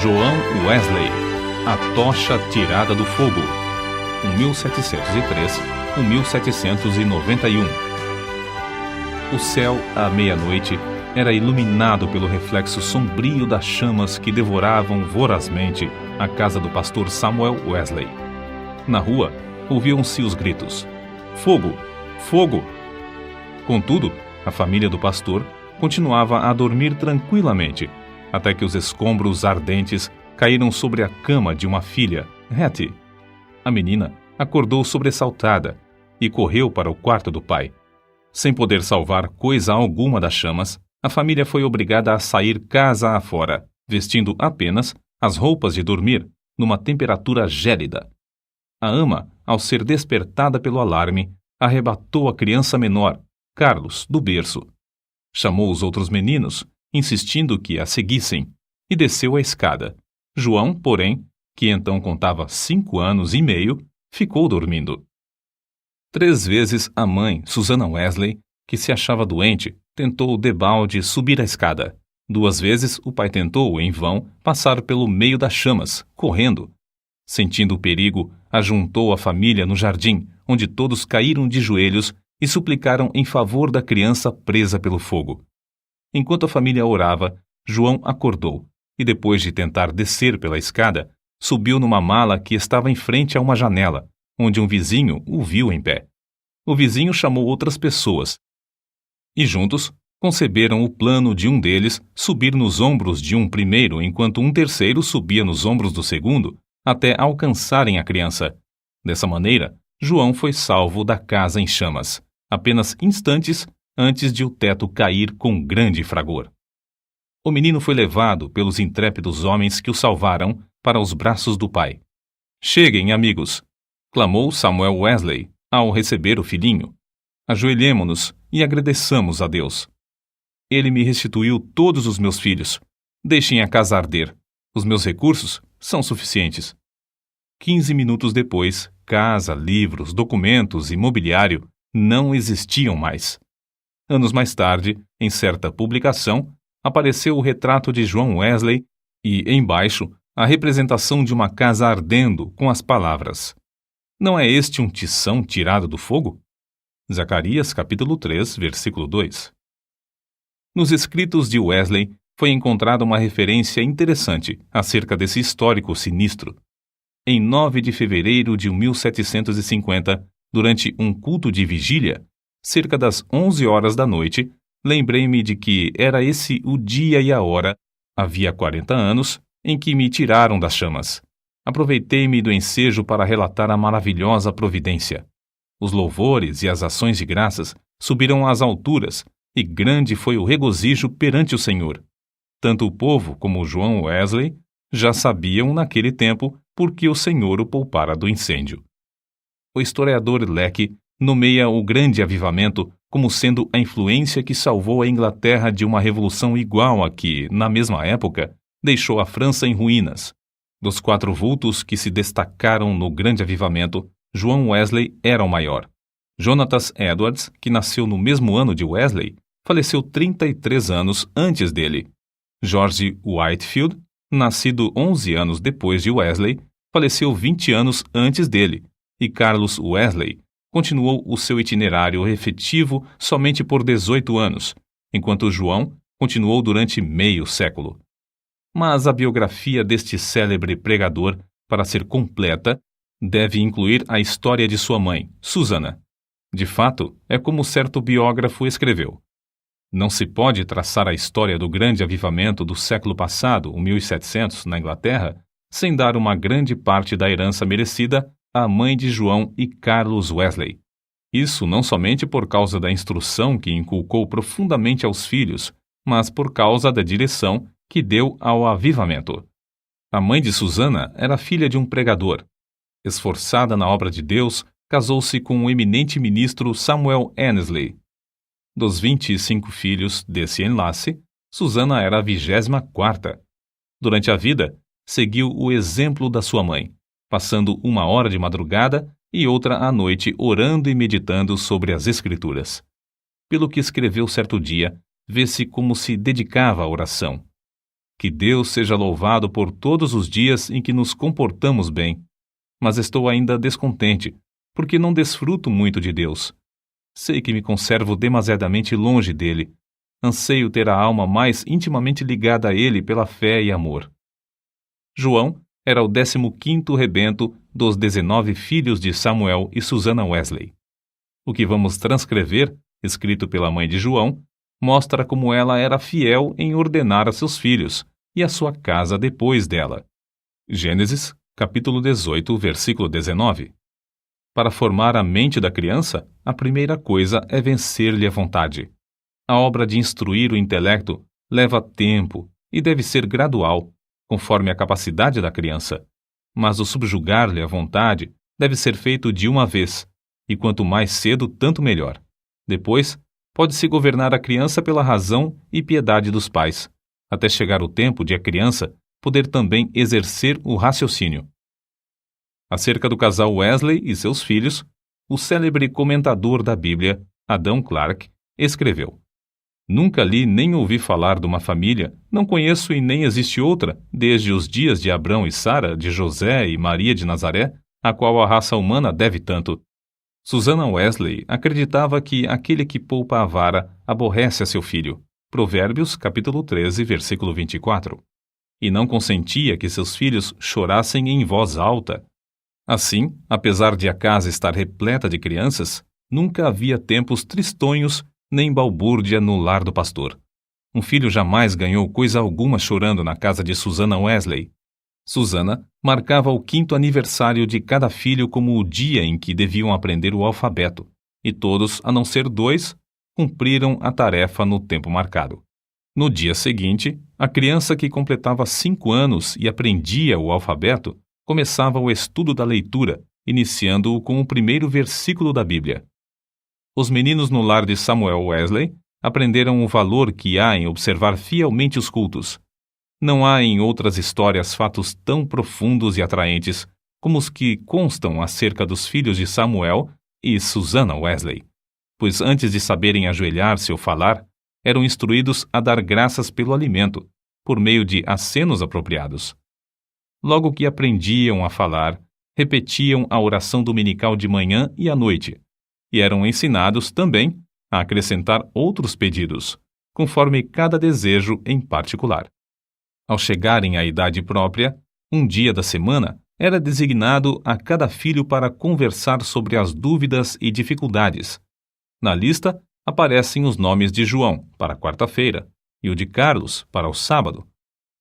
João Wesley, A Tocha Tirada do Fogo, 1791. O céu, à meia-noite, era iluminado pelo reflexo sombrio das chamas que devoravam vorazmente a casa do pastor Samuel Wesley. Na rua, ouviam-se os gritos: "Fogo! Fogo!" Contudo, a família do pastor continuava a dormir tranquilamente, até que os escombros ardentes caíram sobre a cama de uma filha, Hattie. A menina acordou sobressaltada e correu para o quarto do pai. Sem poder salvar coisa alguma das chamas, a família foi obrigada a sair casa afora, vestindo apenas as roupas de dormir, numa temperatura gélida. A ama, ao ser despertada pelo alarme, arrebatou a criança menor, Carlos, do berço. Chamou os outros meninos, insistindo que a seguissem, e desceu a escada. João, porém, que então contava 5 anos e meio, ficou dormindo. 3 vezes a mãe, Susana Wesley, que se achava doente, tentou debalde subir a escada. 2 vezes o pai tentou, em vão, passar pelo meio das chamas, correndo. Sentindo o perigo, ajuntou a família no jardim, onde todos caíram de joelhos e suplicaram em favor da criança presa pelo fogo. Enquanto a família orava, João acordou e, depois de tentar descer pela escada, subiu numa mala que estava em frente a uma janela, onde um vizinho o viu em pé. O vizinho chamou outras pessoas e, juntos, conceberam o plano de um deles subir nos ombros de um primeiro, enquanto um terceiro subia nos ombros do segundo, até alcançarem a criança. Dessa maneira, João foi salvo da casa em chamas, apenas instantes antes de o teto cair com grande fragor. O menino foi levado pelos intrépidos homens que o salvaram para os braços do pai. "Cheguem, amigos!" clamou Samuel Wesley ao receber o filhinho. "Ajoelhemo-nos e agradeçamos a Deus. Ele me restituiu todos os meus filhos. Deixem a casa arder. Os meus recursos são suficientes." 15 minutos depois, casa, livros, documentos e mobiliário não existiam mais. Anos mais tarde, em certa publicação, apareceu o retrato de João Wesley e, embaixo, a representação de uma casa ardendo com as palavras: "Não é este um tição tirado do fogo?" Zacarias capítulo 3, versículo 2. Nos escritos de Wesley foi encontrada uma referência interessante acerca desse histórico sinistro. Em 9 de fevereiro de 1750, durante um culto de vigília, cerca das 11 horas da noite, lembrei-me de que era esse o dia e a hora, havia 40 anos, em que me tiraram das chamas. Aproveitei-me do ensejo para relatar a maravilhosa providência. Os louvores e as ações de graças subiram às alturas, e grande foi o regozijo perante o Senhor. Tanto o povo como João Wesley já sabiam naquele tempo por que o Senhor o poupara do incêndio. O historiador Lecky nomeia o grande avivamento como sendo a influência que salvou a Inglaterra de uma revolução igual a que, na mesma época, deixou a França em ruínas. Dos 4 vultos que se destacaram no grande avivamento, João Wesley era o maior. Jonatas Edwards, que nasceu no mesmo ano de Wesley, faleceu 33 anos antes dele. George Whitefield, nascido 11 anos depois de Wesley, faleceu 20 anos antes dele, e Carlos Wesley continuou o seu itinerário efetivo somente por 18 anos, enquanto João continuou durante meio século. Mas a biografia deste célebre pregador, para ser completa, deve incluir a história de sua mãe, Susana. De fato, é como certo biógrafo escreveu: "Não se pode traçar a história do grande avivamento do século passado, o 1700, na Inglaterra, sem dar uma grande parte da herança merecida à mãe de João e Carlos Wesley. Isso não somente por causa da instrução que inculcou profundamente aos filhos, mas por causa da direção que deu ao avivamento. A mãe de Susana era filha de um pregador. Esforçada na obra de Deus, casou-se com o eminente ministro Samuel Annesley. Dos 25 filhos desse enlace, Susana era a 24ª. Durante a vida, seguiu o exemplo da sua mãe, passando 1 hora de madrugada e outra à noite orando e meditando sobre as Escrituras. Pelo que escreveu certo dia, vê-se como se dedicava à oração. Que Deus seja louvado por todos os dias em que nos comportamos bem. Mas estou ainda descontente, porque não desfruto muito de Deus. Sei que me conservo demasiadamente longe dele. Anseio ter a alma mais intimamente ligada a ele pela fé e amor. João era o 15º rebento dos 19 filhos de Samuel e Susannah Wesley. O que vamos transcrever, escrito pela mãe de João, mostra como ela era fiel em ordenar a seus filhos e a sua casa depois dela. Gênesis, capítulo 18, versículo 19. Para formar a mente da criança, a primeira coisa é vencer-lhe a vontade. A obra de instruir o intelecto leva tempo e deve ser gradual, conforme a capacidade da criança. Mas o subjugar-lhe a vontade deve ser feito de uma vez, e quanto mais cedo, tanto melhor. Depois, pode-se governar a criança pela razão e piedade dos pais, até chegar o tempo de a criança poder também exercer o raciocínio. Acerca do casal Wesley e seus filhos, o célebre comentador da Bíblia, Adam Clarke, escreveu: Nunca li nem ouvi falar de uma família, não conheço e nem existe outra, desde os dias de Abrão e Sara, de José e Maria de Nazaré, a qual a raça humana deve tanto. Susannah Wesley acreditava que aquele que poupa a vara aborrece a seu filho. Provérbios, capítulo 13, versículo 24. E não consentia que seus filhos chorassem em voz alta. Assim, apesar de a casa estar repleta de crianças, nunca havia tempos tristonhos nem balbúrdia no lar do pastor. Um filho jamais ganhou coisa alguma chorando na casa de Susannah Wesley. Susannah marcava o 5º aniversário de cada filho como o dia em que deviam aprender o alfabeto, e todos, a não ser 2, cumpriram a tarefa no tempo marcado. No dia seguinte, a criança que completava 5 anos e aprendia o alfabeto começava o estudo da leitura, iniciando-o com o primeiro versículo da Bíblia. Os meninos no lar de Samuel Wesley aprenderam o valor que há em observar fielmente os cultos. Não há em outras histórias fatos tão profundos e atraentes como os que constam acerca dos filhos de Samuel e Susannah Wesley, pois antes de saberem ajoelhar-se ou falar, eram instruídos a dar graças pelo alimento, por meio de acenos apropriados. Logo que aprendiam a falar, repetiam a oração dominical de manhã e à noite, e eram ensinados também a acrescentar outros pedidos, conforme cada desejo em particular. Ao chegarem à idade própria, um dia da semana era designado a cada filho para conversar sobre as dúvidas e dificuldades. Na lista aparecem os nomes de João, para a quarta-feira, e o de Carlos, para o sábado.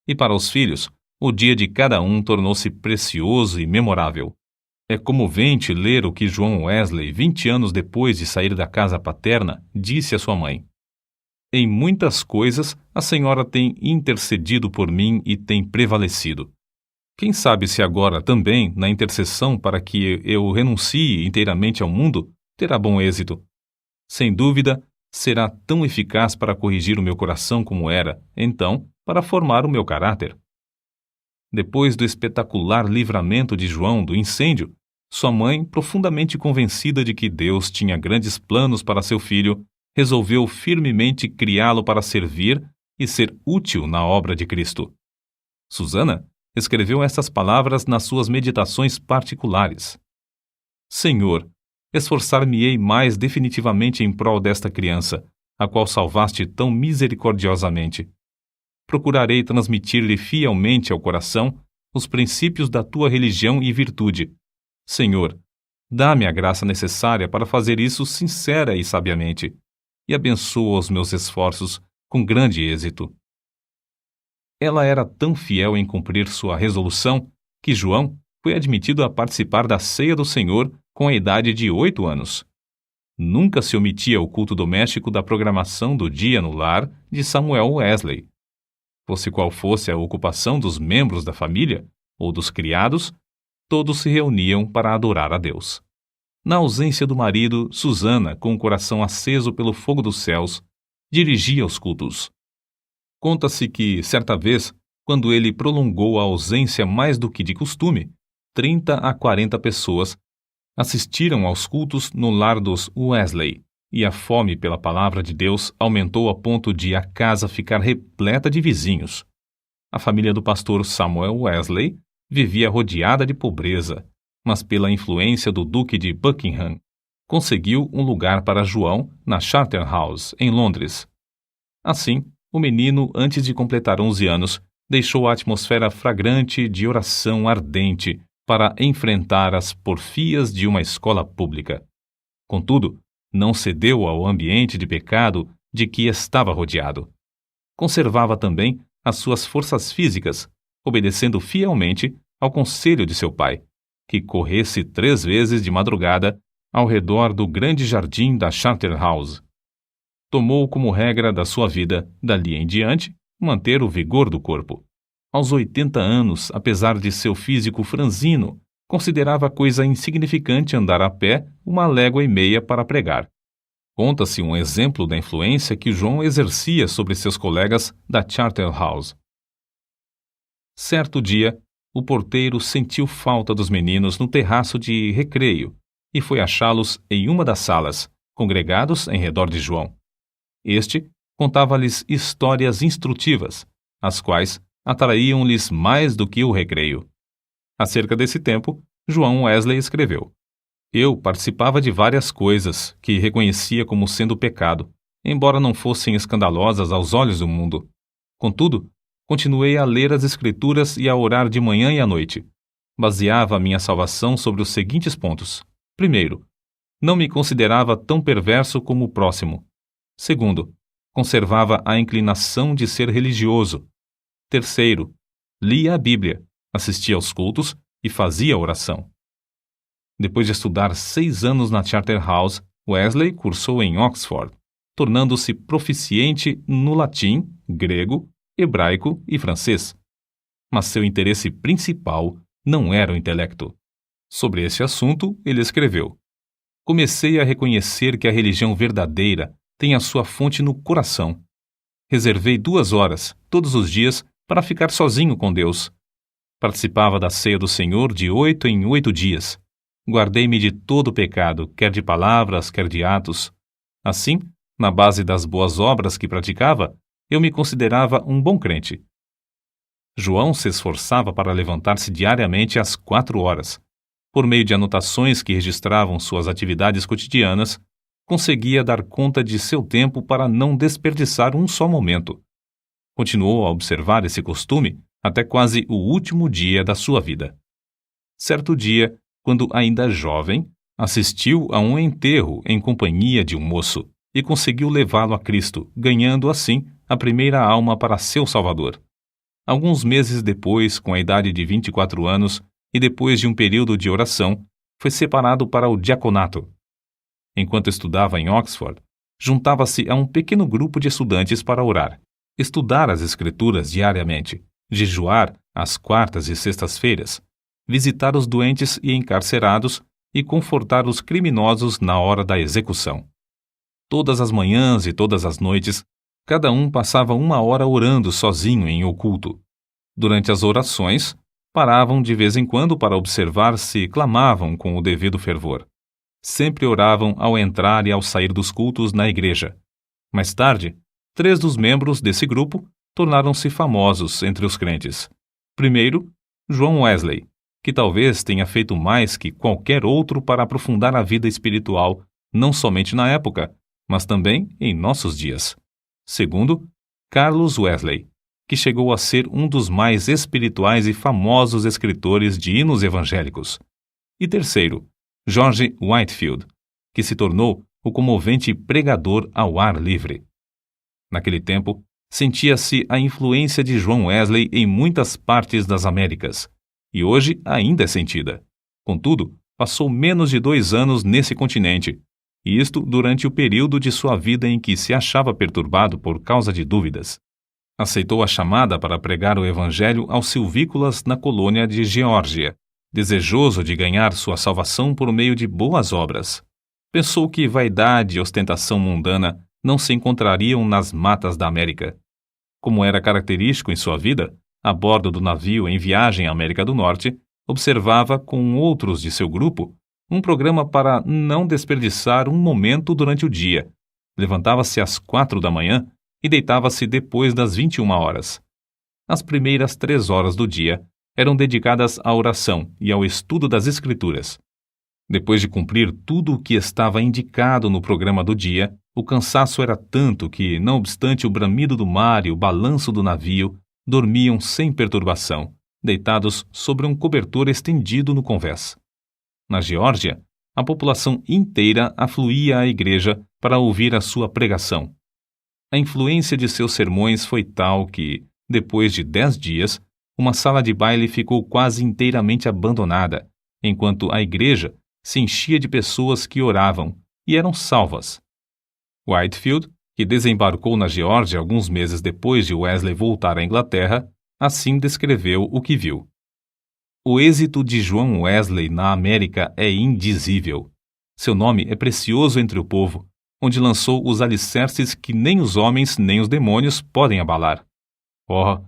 E para os filhos, o dia de cada um tornou-se precioso e memorável. É comovente ler o que João Wesley, 20 anos depois de sair da casa paterna, disse à sua mãe: Em muitas coisas, a senhora tem intercedido por mim e tem prevalecido. Quem sabe se agora também, na intercessão para que eu renuncie inteiramente ao mundo, terá bom êxito. Sem dúvida, será tão eficaz para corrigir o meu coração como era, então, para formar o meu caráter. Depois do espetacular livramento de João do incêndio, sua mãe, profundamente convencida de que Deus tinha grandes planos para seu filho, resolveu firmemente criá-lo para servir e ser útil na obra de Cristo. Susannah escreveu estas palavras nas suas meditações particulares: Senhor, esforçar-me-ei mais definitivamente em prol desta criança, a qual salvaste tão misericordiosamente. Procurarei transmitir-lhe fielmente ao coração os princípios da tua religião e virtude. Senhor, dá-me a graça necessária para fazer isso sincera e sabiamente, e abençoa os meus esforços com grande êxito. Ela era tão fiel em cumprir sua resolução que João foi admitido a participar da ceia do Senhor com a idade de 8 anos. Nunca se omitia o culto doméstico da programação do dia no lar de Samuel Wesley. Fosse qual fosse a ocupação dos membros da família ou dos criados, todos se reuniam para adorar a Deus. Na ausência do marido, Susannah, com o coração aceso pelo fogo dos céus, dirigia os cultos. Conta-se que, certa vez, quando ele prolongou a ausência mais do que de costume, 30 a 40 pessoas assistiram aos cultos no lar dos Wesley, e a fome pela palavra de Deus aumentou a ponto de a casa ficar repleta de vizinhos. A família do pastor Samuel Wesley vivia rodeada de pobreza, mas pela influência do Duque de Buckingham, conseguiu um lugar para João na Charterhouse, em Londres. Assim, o menino, antes de completar 11 anos, deixou a atmosfera fragrante de oração ardente para enfrentar as porfias de uma escola pública. Contudo, não cedeu ao ambiente de pecado de que estava rodeado. Conservava também as suas forças físicas, obedecendo fielmente ao conselho de seu pai, que corresse 3 vezes de madrugada ao redor do grande jardim da Charterhouse. Tomou como regra da sua vida, dali em diante, manter o vigor do corpo. Aos 80 anos, apesar de seu físico franzino, considerava coisa insignificante andar a pé 1,5 léguas para pregar. Conta-se um exemplo da influência que João exercia sobre seus colegas da Charterhouse. Certo dia, o porteiro sentiu falta dos meninos no terraço de recreio e foi achá-los em uma das salas, congregados em redor de João. Este contava-lhes histórias instrutivas, as quais atraíam-lhes mais do que o recreio. Acerca desse tempo, João Wesley escreveu: Eu participava de várias coisas que reconhecia como sendo pecado, embora não fossem escandalosas aos olhos do mundo. Contudo, continuei a ler as Escrituras e a orar de manhã e à noite. Baseava a minha salvação sobre os seguintes pontos. Primeiro, não me considerava tão perverso como o próximo. Segundo, conservava a inclinação de ser religioso. Terceiro, lia a Bíblia, assistia aos cultos e fazia oração. Depois de estudar 6 anos na Charterhouse, Wesley cursou em Oxford, tornando-se proficiente no latim, grego, hebraico e francês. Mas seu interesse principal não era o intelecto. Sobre esse assunto, ele escreveu: Comecei a reconhecer que a religião verdadeira tem a sua fonte no coração. Reservei 2 horas, todos os dias, para ficar sozinho com Deus. Participava da ceia do Senhor de 8 em 8 dias. Guardei-me de todo o pecado, quer de palavras, quer de atos. Assim, na base das boas obras que praticava, eu me considerava um bom crente. João se esforçava para levantar-se diariamente às 4 horas. Por meio de anotações que registravam suas atividades cotidianas, conseguia dar conta de seu tempo para não desperdiçar um só momento. Continuou a observar esse costume até quase o último dia da sua vida. Certo dia, quando ainda jovem, assistiu a um enterro em companhia de um moço e conseguiu levá-lo a Cristo, ganhando assim a primeira alma para seu Salvador. Alguns meses depois, com a idade de 24 anos e depois de um período de oração, foi separado para o diaconato. Enquanto estudava em Oxford, juntava-se a um pequeno grupo de estudantes para orar, estudar as Escrituras diariamente, jejuar às quartas e sextas-feiras, visitar os doentes e encarcerados e confortar os criminosos na hora da execução. Todas as manhãs e todas as noites, cada um passava 1 hora orando sozinho em oculto. Durante as orações, paravam de vez em quando para observar se clamavam com o devido fervor. Sempre oravam ao entrar e ao sair dos cultos na igreja. Mais tarde, 3 dos membros desse grupo tornaram-se famosos entre os crentes. Primeiro, João Wesley, que talvez tenha feito mais que qualquer outro para aprofundar a vida espiritual, não somente na época, mas também em nossos dias. Segundo, Carlos Wesley, que chegou a ser um dos mais espirituais e famosos escritores de hinos evangélicos. E terceiro, George Whitefield, que se tornou o comovente pregador ao ar livre. Naquele tempo, sentia-se a influência de João Wesley em muitas partes das Américas, e hoje ainda é sentida. Contudo, passou menos de 2 anos nesse continente, e isto durante o período de sua vida em que se achava perturbado por causa de dúvidas. Aceitou a chamada para pregar o evangelho aos silvícolas na colônia de Geórgia, desejoso de ganhar sua salvação por meio de boas obras. Pensou que vaidade e ostentação mundana não se encontrariam nas matas da América. Como era característico em sua vida, a bordo do navio em viagem à América do Norte, observava com outros de seu grupo um programa para não desperdiçar um momento durante o dia. Levantava-se às 4 da manhã e deitava-se depois das 21 horas. As primeiras 3 horas do dia eram dedicadas à oração e ao estudo das Escrituras. Depois de cumprir tudo o que estava indicado no programa do dia, o cansaço era tanto que, não obstante o bramido do mar e o balanço do navio, dormiam sem perturbação, deitados sobre um cobertor estendido no convés. Na Geórgia, a população inteira afluía à igreja para ouvir a sua pregação. A influência de seus sermões foi tal que, depois de 10 dias, uma sala de baile ficou quase inteiramente abandonada, enquanto a igreja se enchia de pessoas que oravam e eram salvas. Whitefield, que desembarcou na Geórgia alguns meses depois de Wesley voltar à Inglaterra, assim descreveu o que viu. O êxito de João Wesley na América é indizível. Seu nome é precioso entre o povo, onde lançou os alicerces que nem os homens nem os demônios podem abalar. Oh,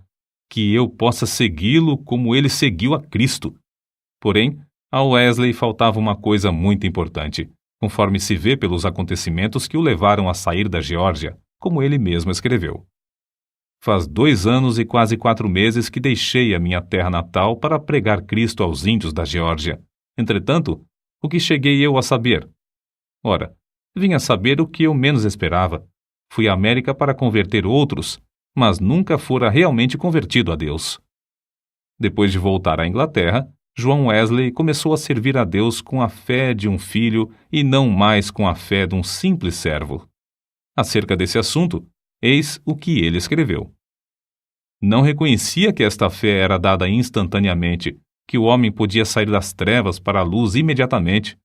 que eu possa segui-lo como ele seguiu a Cristo! Porém, a Wesley faltava uma coisa muito importante, conforme se vê pelos acontecimentos que o levaram a sair da Geórgia, como ele mesmo escreveu. Faz 2 anos e quase 4 meses que deixei a minha terra natal para pregar Cristo aos índios da Geórgia. Entretanto, o que cheguei eu a saber? Ora, vim a saber o que eu menos esperava. Fui à América para converter outros, mas nunca fora realmente convertido a Deus. Depois de voltar à Inglaterra, João Wesley começou a servir a Deus com a fé de um filho e não mais com a fé de um simples servo. Acerca desse assunto, eis o que ele escreveu. Não reconhecia que esta fé era dada instantaneamente, que o homem podia sair das trevas para a luz imediatamente,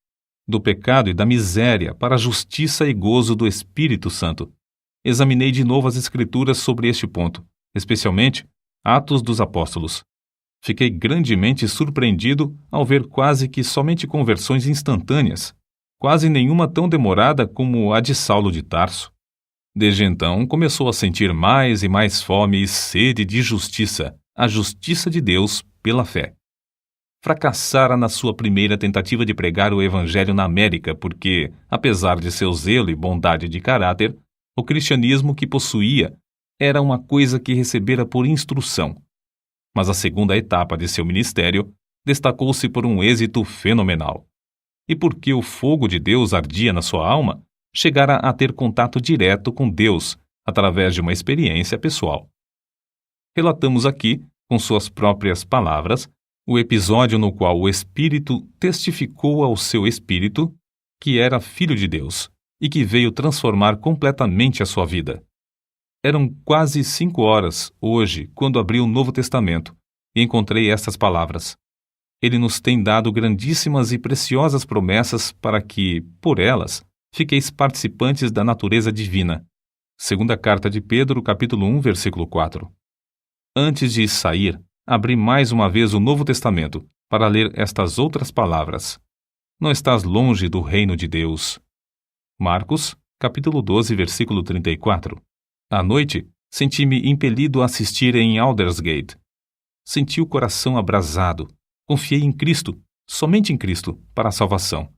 do pecado e da miséria para a justiça e gozo do Espírito Santo. Examinei de novo as Escrituras sobre este ponto, especialmente Atos dos Apóstolos. Fiquei grandemente surpreendido ao ver quase que somente conversões instantâneas, quase nenhuma tão demorada como a de Saulo de Tarso. Desde então, começou a sentir mais e mais fome e sede de justiça, a justiça de Deus pela fé. Fracassara na sua primeira tentativa de pregar o Evangelho na América porque, apesar de seu zelo e bondade de caráter, o cristianismo que possuía era uma coisa que recebera por instrução. Mas a segunda etapa de seu ministério destacou-se por um êxito fenomenal. E porque o fogo de Deus ardia na sua alma, chegara a ter contato direto com Deus através de uma experiência pessoal. Relatamos aqui, com suas próprias palavras, o episódio no qual o Espírito testificou ao seu espírito que era filho de Deus e que veio transformar completamente a sua vida. Eram quase 5 horas, hoje, quando abri o Novo Testamento, e encontrei estas palavras. Ele nos tem dado grandíssimas e preciosas promessas para que, por elas, fiqueis participantes da natureza divina. Segunda carta de Pedro, capítulo 1, versículo 4. Antes de sair, abri mais uma vez o Novo Testamento para ler estas outras palavras. Não estás longe do reino de Deus. Marcos, capítulo 12, versículo 34. À noite, senti-me impelido a assistir em Aldersgate. Senti o coração abrasado. Confiei em Cristo, somente em Cristo, para a salvação.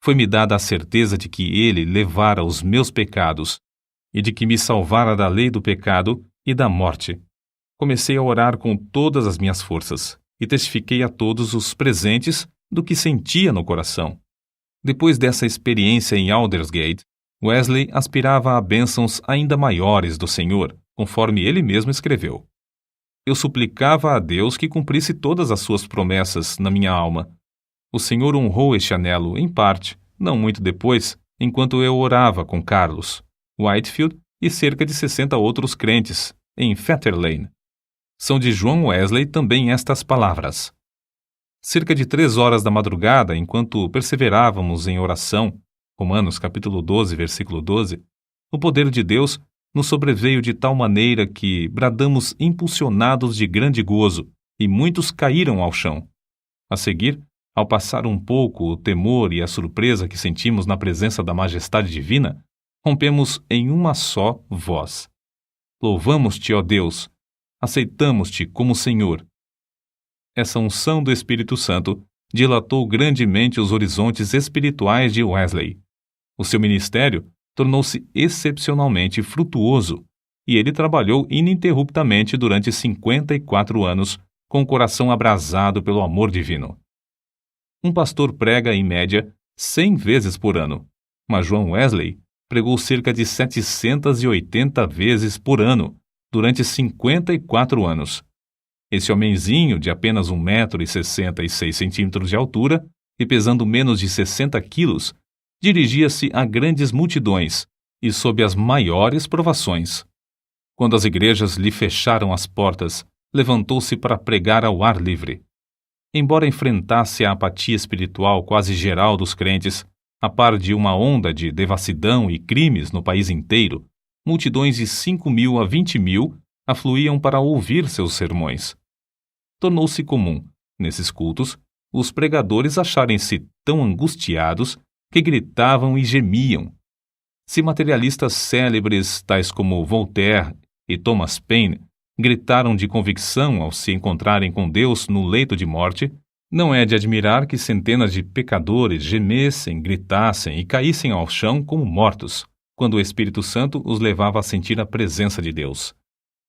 Foi-me dada a certeza de que Ele levara os meus pecados e de que me salvara da lei do pecado e da morte. Comecei a orar com todas as minhas forças e testifiquei a todos os presentes do que sentia no coração. Depois dessa experiência em Aldersgate, Wesley aspirava a bênçãos ainda maiores do Senhor, conforme ele mesmo escreveu. Eu suplicava a Deus que cumprisse todas as suas promessas na minha alma. O Senhor honrou este anelo, em parte, não muito depois, enquanto eu orava com Carlos, Whitefield e cerca de 60 outros crentes, em Fetter Lane. São de João Wesley também estas palavras. Cerca de 3 horas da madrugada, enquanto perseverávamos em oração, Romanos capítulo 12, versículo 12, o poder de Deus nos sobreveio de tal maneira que bradamos impulsionados de grande gozo, e muitos caíram ao chão. A seguir, ao passar um pouco o temor e a surpresa que sentimos na presença da majestade divina, rompemos em uma só voz. Louvamos-te, ó Deus! Aceitamos-te como Senhor. Essa unção do Espírito Santo dilatou grandemente os horizontes espirituais de Wesley. O seu ministério tornou-se excepcionalmente frutuoso, e ele trabalhou ininterruptamente durante 54 anos, com o coração abrasado pelo amor divino. Um pastor prega, em média, 100 vezes por ano, mas John Wesley pregou cerca de 780 vezes por ano, durante 54 anos. Esse homenzinho de apenas 1,66 m de altura e pesando menos de 60 quilos, dirigia-se a grandes multidões e sob as maiores provações. Quando as igrejas lhe fecharam as portas, levantou-se para pregar ao ar livre. Embora enfrentasse a apatia espiritual quase geral dos crentes, a par de uma onda de devassidão e crimes no país inteiro, multidões de 5.000 a 20.000 afluíam para ouvir seus sermões. Tornou-se comum, nesses cultos, os pregadores acharem-se tão angustiados que gritavam e gemiam. Se materialistas célebres, tais como Voltaire e Thomas Paine, gritaram de convicção ao se encontrarem com Deus no leito de morte, não é de admirar que centenas de pecadores gemessem, gritassem e caíssem ao chão como mortos, quando o Espírito Santo os levava a sentir a presença de Deus.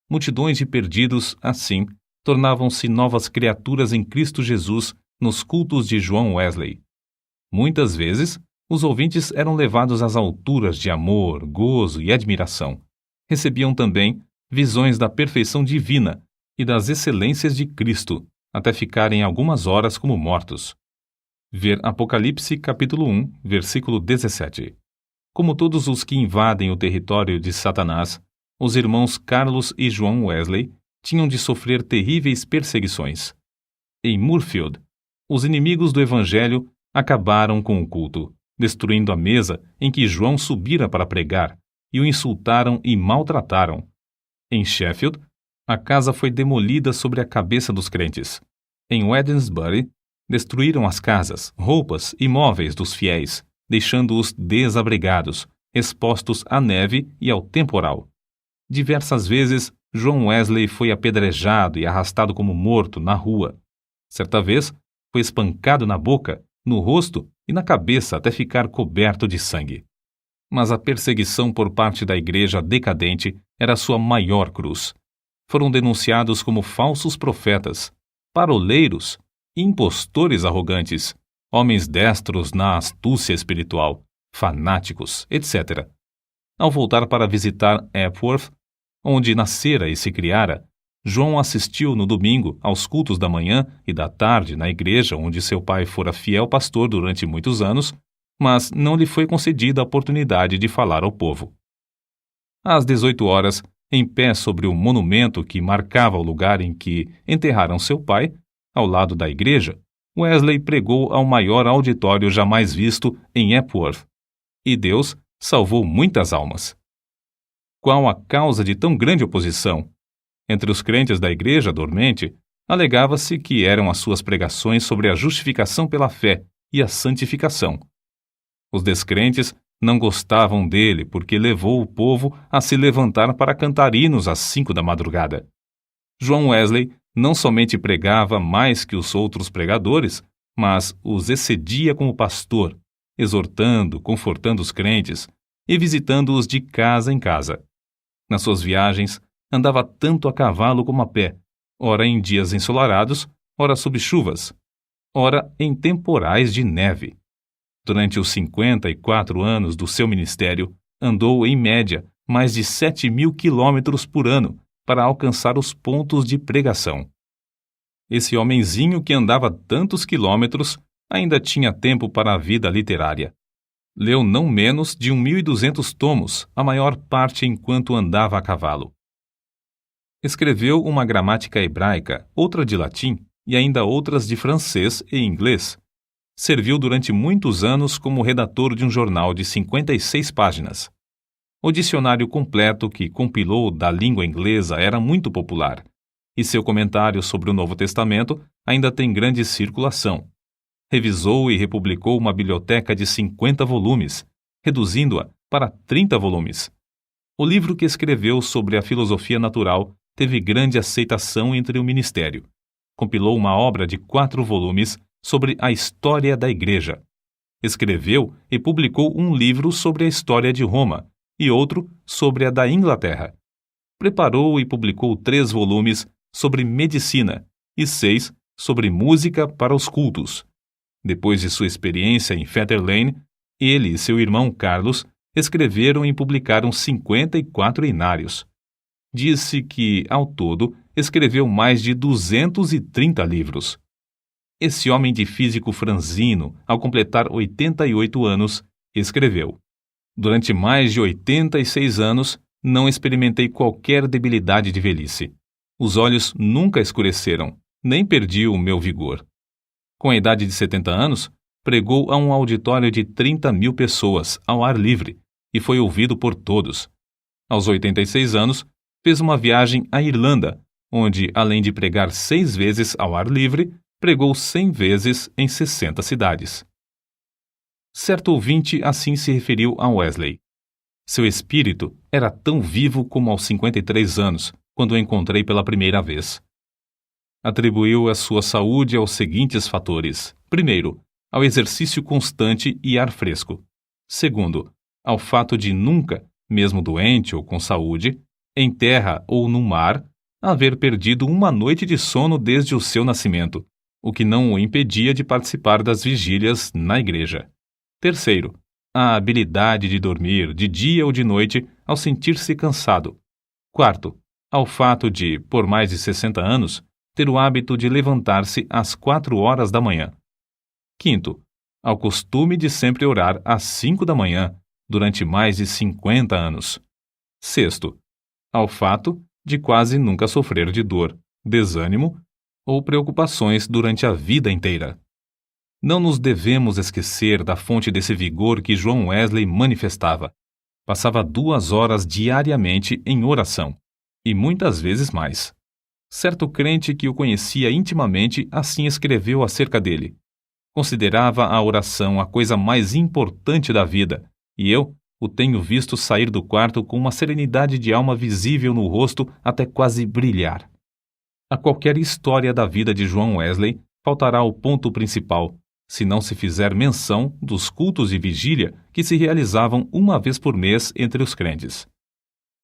Multidões de perdidos, assim, tornavam-se novas criaturas em Cristo Jesus nos cultos de John Wesley. Muitas vezes, os ouvintes eram levados às alturas de amor, gozo e admiração. Recebiam também visões da perfeição divina e das excelências de Cristo, até ficarem algumas horas como mortos. Ver Apocalipse capítulo 1, versículo 17. Como todos os que invadem o território de Satanás, os irmãos Carlos e John Wesley tinham de sofrer terríveis perseguições. Em Moorfield, os inimigos do Evangelho acabaram com o culto, destruindo a mesa em que João subira para pregar, e o insultaram e maltrataram. Em Sheffield, a casa foi demolida sobre a cabeça dos crentes. Em Wednesbury, destruíram as casas, roupas e móveis dos fiéis, deixando-os desabrigados, expostos à neve e ao temporal. Diversas vezes, John Wesley foi apedrejado e arrastado como morto na rua. Certa vez, foi espancado na boca, no rosto e na cabeça até ficar coberto de sangue. Mas a perseguição por parte da igreja decadente era sua maior cruz. Foram denunciados como falsos profetas, paroleiros, impostores arrogantes, homens destros na astúcia espiritual, fanáticos, etc. Ao voltar para visitar Epworth, onde nascera e se criara, João assistiu no domingo aos cultos da manhã e da tarde na igreja onde seu pai fora fiel pastor durante muitos anos, mas não lhe foi concedida a oportunidade de falar ao povo. Às 18 horas, em pé sobre o monumento que marcava o lugar em que enterraram seu pai, ao lado da igreja, Wesley pregou ao maior auditório jamais visto em Epworth, e Deus salvou muitas almas. Qual a causa de tão grande oposição? Entre os crentes da igreja dormente, alegava-se que eram as suas pregações sobre a justificação pela fé e a santificação. Os descrentes não gostavam dele porque levou o povo a se levantar para cantar hinos às 5 da madrugada. John Wesley não somente pregava mais que os outros pregadores, mas os excedia como pastor, exortando, confortando os crentes e visitando-os de casa em casa. Nas suas viagens, andava tanto a cavalo como a pé, ora em dias ensolarados, ora sob chuvas, ora em temporais de neve. Durante os 54 anos do seu ministério, andou, em média, mais de 7.000 quilômetros por ano para alcançar os pontos de pregação. Esse homenzinho que andava tantos quilômetros ainda tinha tempo para a vida literária. Leu não menos de 1.200 tomos, a maior parte enquanto andava a cavalo. Escreveu uma gramática hebraica, outra de latim e ainda outras de francês e inglês. Serviu durante muitos anos como redator de um jornal de 56 páginas. O dicionário completo que compilou da língua inglesa era muito popular, e seu comentário sobre o Novo Testamento ainda tem grande circulação. Revisou e republicou uma biblioteca de 50 volumes, reduzindo-a para 30 volumes. O livro que escreveu sobre a filosofia natural teve grande aceitação entre o ministério. Compilou uma obra de 4 volumes sobre a história da Igreja. Escreveu e publicou um livro sobre a história de Roma e outro sobre a da Inglaterra. Preparou e publicou 3 volumes sobre medicina e 6 sobre música para os cultos. Depois de sua experiência em Fetter Lane, ele e seu irmão Carlos escreveram e publicaram 54 inários. Disse que, ao todo, escreveu mais de 230 livros. Esse homem de físico franzino, ao completar 88 anos, escreveu: "Durante mais de 86 anos, não experimentei qualquer debilidade de velhice. Os olhos nunca escureceram, nem perdi o meu vigor." Com a idade de 70 anos, pregou a um auditório de 30.000 pessoas, ao ar livre, e foi ouvido por todos. Aos 86 anos, fez uma viagem à Irlanda, onde, além de pregar 6 vezes ao ar livre, pregou 100 vezes em 60 cidades. Certo ouvinte assim se referiu a Wesley: "Seu espírito era tão vivo como aos 53 anos, quando o encontrei pela primeira vez." Atribuiu a sua saúde aos seguintes fatores: primeiro, ao exercício constante e ar fresco; segundo, ao fato de nunca, mesmo doente ou com saúde, em terra ou no mar, haver perdido uma noite de sono desde o seu nascimento, o que não o impedia de participar das vigílias na igreja. Terceiro, a habilidade de dormir de dia ou de noite ao sentir-se cansado. Quarto, ao fato de, por mais de 60 anos, ter o hábito de levantar-se às 4 horas da manhã. Quinto, ao costume de sempre orar às 5 da manhã, durante mais de 50 anos. Sexto, ao fato de quase nunca sofrer de dor, desânimo ou preocupações durante a vida inteira. Não nos devemos esquecer da fonte desse vigor que John Wesley manifestava. Passava 2 horas diariamente em oração, e muitas vezes mais. Certo crente que o conhecia intimamente assim escreveu acerca dele: "Considerava a oração a coisa mais importante da vida, e eu o tenho visto sair do quarto com uma serenidade de alma visível no rosto até quase brilhar." A qualquer história da vida de John Wesley faltará o ponto principal, se não se fizer menção dos cultos de vigília que se realizavam uma vez por mês entre os crentes.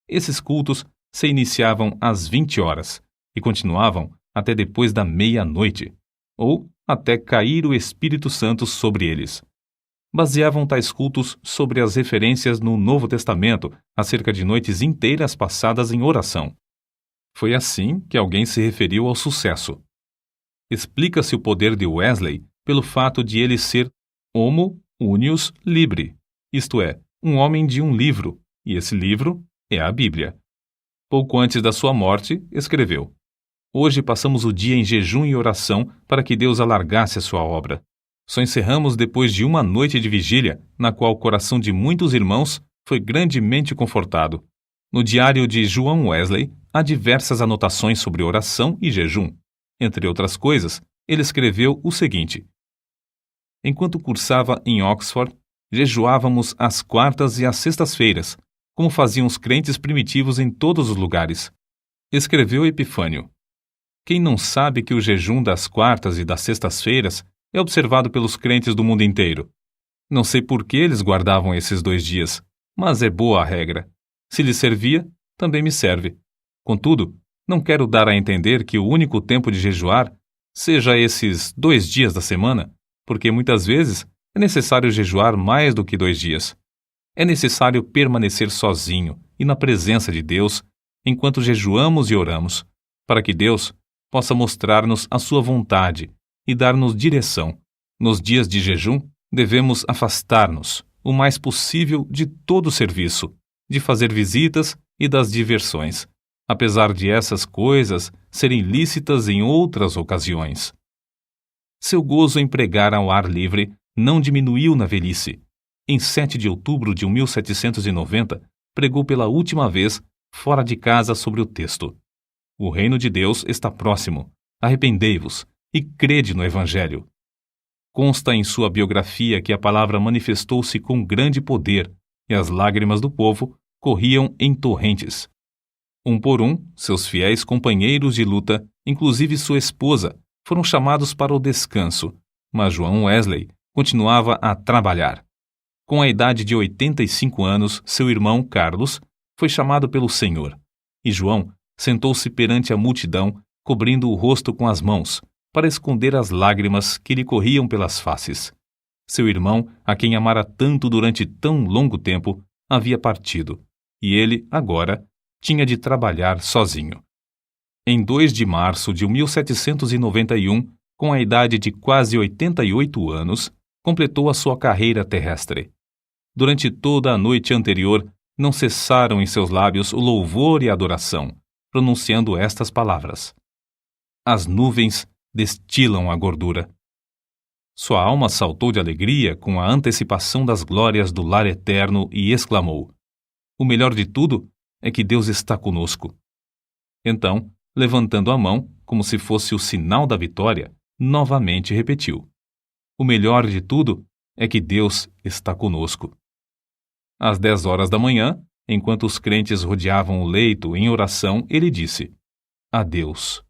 Esses cultos se iniciavam às 20 horas e continuavam até depois da meia-noite, ou até cair o Espírito Santo sobre eles. Baseavam tais cultos sobre as referências no Novo Testamento acerca de noites inteiras passadas em oração. Foi assim que alguém se referiu ao sucesso. Explica-se o poder de Wesley pelo fato de ele ser homo unius libri, isto é, um homem de um livro, e esse livro é a Bíblia. Pouco antes da sua morte, escreveu: "Hoje passamos o dia em jejum e oração para que Deus alargasse a sua obra. Só encerramos depois de uma noite de vigília, na qual o coração de muitos irmãos foi grandemente confortado." No diário de John Wesley, há diversas anotações sobre oração e jejum. Entre outras coisas, ele escreveu o seguinte: "Enquanto cursava em Oxford, jejuávamos às quartas e às sextas-feiras, como faziam os crentes primitivos em todos os lugares." Escreveu Epifânio: "Quem não sabe que o jejum das quartas e das sextas-feiras é observado pelos crentes do mundo inteiro? Não sei por que eles guardavam esses 2 dias, mas é boa a regra. Se lhes servia, também me serve. Contudo, não quero dar a entender que o único tempo de jejuar seja esses 2 dias da semana, porque muitas vezes é necessário jejuar mais do que 2 dias. É necessário permanecer sozinho e na presença de Deus enquanto jejuamos e oramos, para que Deus possa mostrar-nos a sua vontade e dar-nos direção. Nos dias de jejum, devemos afastar-nos o mais possível de todo o serviço, de fazer visitas e das diversões, apesar de essas coisas serem lícitas em outras ocasiões." Seu gozo em pregar ao ar livre não diminuiu na velhice. Em 7 de outubro de 1790, pregou pela última vez fora de casa sobre o texto: "O reino de Deus está próximo. Arrependei-vos e crede no Evangelho." Consta em sua biografia que a palavra manifestou-se com grande poder e as lágrimas do povo corriam em torrentes. Um por um, seus fiéis companheiros de luta, inclusive sua esposa, foram chamados para o descanso, mas John Wesley continuava a trabalhar. Com a idade de 85 anos, seu irmão Carlos foi chamado pelo Senhor, e João sentou-se perante a multidão, cobrindo o rosto com as mãos, para esconder as lágrimas que lhe corriam pelas faces. Seu irmão, a quem amara tanto durante tão longo tempo, havia partido, e ele, agora, tinha de trabalhar sozinho. Em 2 de março de 1791, com a idade de quase 88 anos, completou a sua carreira terrestre. Durante toda a noite anterior, não cessaram em seus lábios o louvor e a adoração, pronunciando estas palavras: as nuvens destilam a gordura. Sua alma saltou de alegria com a antecipação das glórias do lar eterno e exclamou: o melhor de tudo é que Deus está conosco. Então, levantando a mão, como se fosse o sinal da vitória, novamente repetiu: o melhor de tudo é que Deus está conosco. Às 10 horas da manhã, enquanto os crentes rodeavam o leito em oração, ele disse: adeus.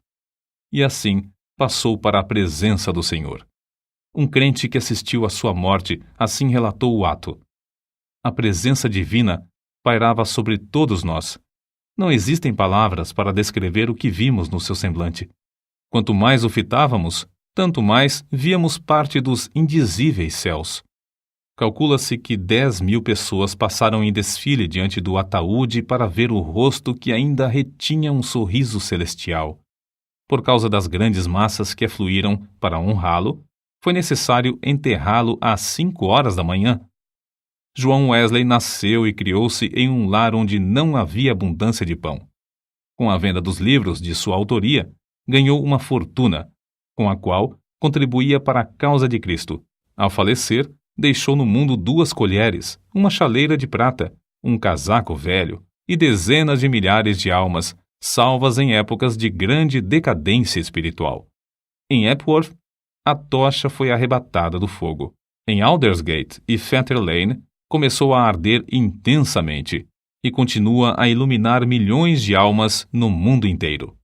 E assim passou para a presença do Senhor. Um crente que assistiu à sua morte assim relatou o ato: a presença divina pairava sobre todos nós. Não existem palavras para descrever o que vimos no seu semblante. Quanto mais o fitávamos, tanto mais víamos parte dos indizíveis céus. Calcula-se que 10.000 pessoas passaram em desfile diante do ataúde para ver o rosto que ainda retinha um sorriso celestial. Por causa das grandes massas que afluíram para honrá-lo, foi necessário enterrá-lo às 5 horas da manhã. João Wesley nasceu e criou-se em um lar onde não havia abundância de pão. Com a venda dos livros de sua autoria, ganhou uma fortuna, com a qual contribuía para a causa de Cristo. Ao falecer, deixou no mundo 2 colheres, uma chaleira de prata, um casaco velho e dezenas de milhares de almas, salvas em épocas de grande decadência espiritual. Em Epworth, a tocha foi arrebatada do fogo. Em Aldersgate e Fetter Lane, começou a arder intensamente e continua a iluminar milhões de almas no mundo inteiro.